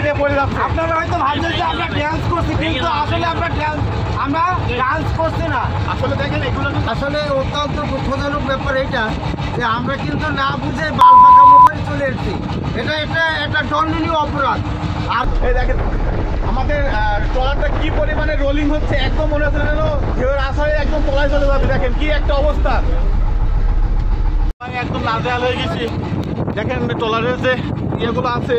দিয়ে পড়ে যাচ্ছে। আপনারা হয়তো ভাবছেন যে আমরা ডান্স করছি, কিন্তু আসলে আমরা ডান্স করছি না। আসলে দেখেন এগুলো আসলে অত্যন্ত দুঃখজনক ব্যাপার এটা, যে আমরা কিন্তু না বুঝে বাল পাকামো করে চলে এসেছি। এটা দণ্ডনীয় অপরাধ। আর এই দেখেন আমাদের ট্রলারটা কি পরিমাণে রোলিং হচ্ছে, একদম মনে হচ্ছে যেন ঢেউয়ের আশায় একদম তলায় চলে যাবে। দেখেন কি একটা অবস্থা, আমি একদম নাজেহাল হয়ে গেছি। দেখেন ট্রলারের যে ইয়েগুলো আছে,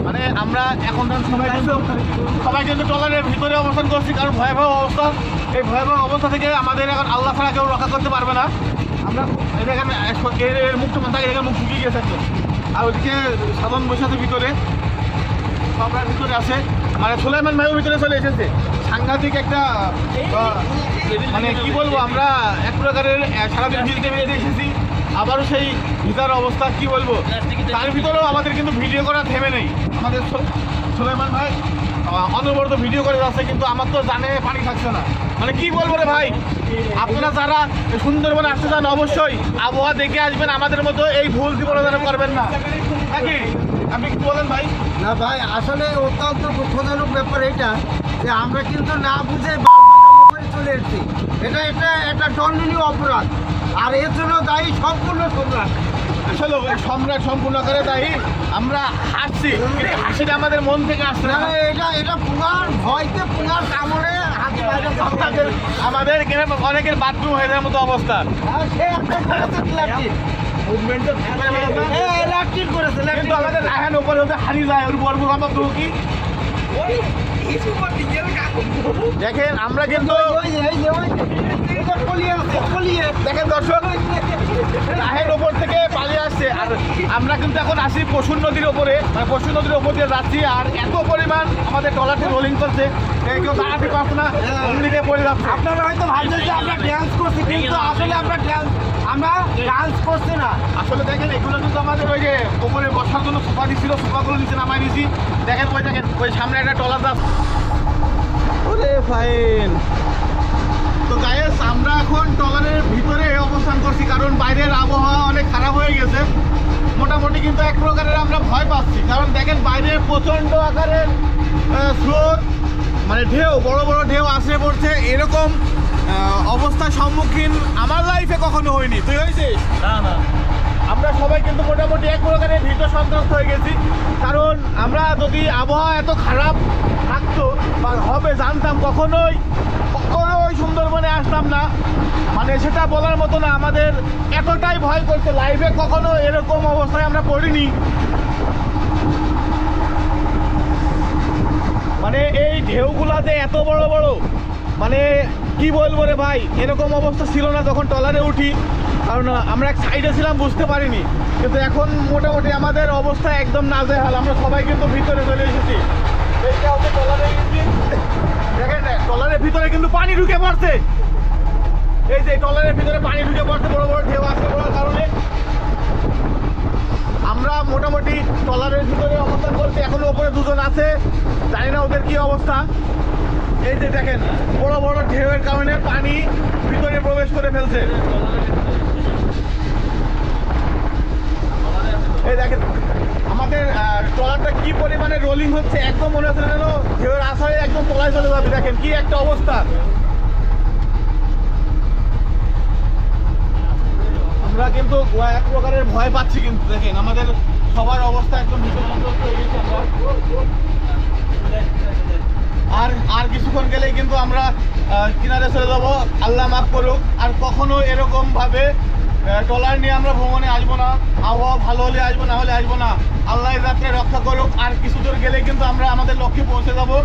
মানে আমরা এখন সবাই কিন্তু ট্রলারের ভিতরে অবস্থান করছি, কারণ ভয়াবহ অবস্থা। এই ভয়াবহ অবস্থা থেকে আমাদের এখন আল্লাহ ছাড়া কেউ রক্ষা করতে পারবে না। আমরা দেখেন এর মুখটা মাথা দেখেন মুখ শুকিয়ে গেছে একদম। আর ওইদিকে সাধারণ বসে আছে ভিতরে, সবরা ভিতরে আছে, মানে সুলাইমান ভাইও ভিতরে চলে এসেছে। সাংঘাতিক একটা মানে কি বলবো, আমরা এক প্রকারের সারাদিন ভিজতে বেরিয়ে এসেছি, আবারও সেই ভিতার অবস্থা কি বলবো। তার ভিতরেও আমাদের কিন্তু ভিডিও করা থেমে নেই। আমাদের সুলাইমান ভাই অনবরত ভিডিও করে যাচ্ছে, কিন্তু আমার তো জানে পানি থাকছে না। মানে কি বলবো রে ভাই, আপনারা যারা সুন্দরবনে আসতে চান অবশ্যই আবহাওয়া দেখে আসবেন, আমাদের মতো এই ভুল জীবনে যেন করবেন না। নাকি আপনি কি বলেন ভাই? না ভাই, আসলে অত্যন্ত দুঃখজনক ব্যাপার এটা, যে আমরা কিন্তু না বুঝে বাল পাকামো করে চলে এসেছি। এটা দণ্ডনীয় অপরাধ। আর এর জন্য দায়ী সম্পূর্ণ সম্রাট। আসলে সম্রাট সম্পূর্ণ করে দায়ী। আমরা হাসছি, হাসিটা আমাদের মন থেকে আসছে না। এটা পুনার ভয়তে, পুনার কামড়ে হাতে বাইরে আমাদের এখানে অনেকের বাথরুম হয়ে যাওয়ার মতো অবস্থা। কিন্তু আমাদের রায়হান উপরে হতে হারিয়ে যায়, ওর বর্গ আমার কি দেখেন আমরা কিন্তু দেখেন দর্শক রাহের ওপর থেকে পালিয়ে আসছে। আর আমরা কিন্তু এখন আসি পশুর নদীর ওপরে, মানে পশুর নদীর ওপর দিয়ে যাচ্ছি। আর এত পরিমাণ আমাদের ট্রলারটি রোলিং করছে, কেউ দাঁড়াতে পারছে না, অমনিতে পড়ে যাচ্ছে। আপনারা হয়তো ভাবছেন যে আমরা ডান্স করছি, কিন্তু আসলে আমরা ডান্স করছি না। আসলে দেখেন এগুলো কিন্তু আমাদের ওই যে ওপরে বসার জন্য সোফা দিচ্ছিল, সোফাগুলো নিচে নামাই দিয়েছি। দেখেন ওই সামনে একটা ট্রলার যাচ্ছে। ওরে ফাইন। তো গাইস আমরা এখন ট্রলারের ভিতরে অবস্থান করছি, কারণ বাইরের আবহাওয়া অনেক খারাপ হয়ে গেছে। মোটামুটি কিন্তু এক প্রকারের আমরা ভয় পাচ্ছি, কারণ দেখেন বাইরে প্রচণ্ড আকারের স্রোত, মানে ঢেউ, বড় বড় ঢেউ আসে পড়ছে। এরকম অবস্থার সম্মুখীন আমার লাইফে কখনো হয়নি। তুই হয়েছিস? না। আমরা সবাই কিন্তু মোটামুটি এক প্রকারের ভীত সন্ত্রস্ত হয়ে গেছি, কারণ আমরা যদি আবহাওয়া এত খারাপ থাকতো বা হবে জানতাম, কখনোই সুন্দরবনে আসতাম না। মানে সেটা বলার মতো না, আমাদের এতটাই ভয় করছে, লাইফে কখনো এরকম অবস্থায় আমরা পড়িনি। মানে এই ঢেউগুলাতে এত বড় বড়, মানে কি বলবো রে ভাই, এরকম অবস্থা ছিল না যখন ট্রলারে উঠি, কারণ আমরা এক সাইডে ছিলাম, বুঝতে পারিনি। কিন্তু এখন মোটামুটি আমাদের অবস্থা একদম নাজেহাল। আমরা সবাই কিন্তু ভিতরে চলে এসেছি। এইটা হচ্ছে ট্রলারের ইঞ্জিন। দেখেন ট্রলারের ভিতরে কিন্তু পানি ঢুকে পড়ছে। এই যে ট্রলারের ভিতরে পানি ঢুকে পড়ছে, বড় বড় ঢেউ আসতে পড়ার কারণে। আমরা মোটামুটি ট্রলারের ভিতরে অবস্থান করছি, এখনো উপরে দুজন আছে, জানি না ওদের কি অবস্থা। এই যে দেখেন বড় বড় ঢেউয়ের কারণে পানি ভিতরে প্রবেশ করে ফেলছে। এই দেখেন আমাদের ট্রলারটা কি পরিমাণে রোলিং হচ্ছে, একদম মনে হচ্ছে যেন ঢেউয়ের আশায় একদম তলায় চলে যাবে। দেখেন কি একটা অবস্থা। আমরা কিন্তু এক প্রকারের ভয় পাচ্ছি, কিন্তু দেখেন আমাদের সবার অবস্থা একদম বিপর্যস্ত হয়ে গেছে। আর কিছুক্ষণ গেলেই কিন্তু আমরা কিনারে চলে যাবো, আল্লাহ মাফ করুক। আর কখনো এরকম ভাবে ট্রলার নিয়ে আমরা ভ্রমণে আসবো না। আবহাওয়া ভালো হলে আসবো, না হলে আসবো না। আল্লাহ যাত্রায় রক্ষা করুক। আর কিছু দূর গেলে কিন্তু আমরা আমাদের লক্ষ্যে পৌঁছে যাবো।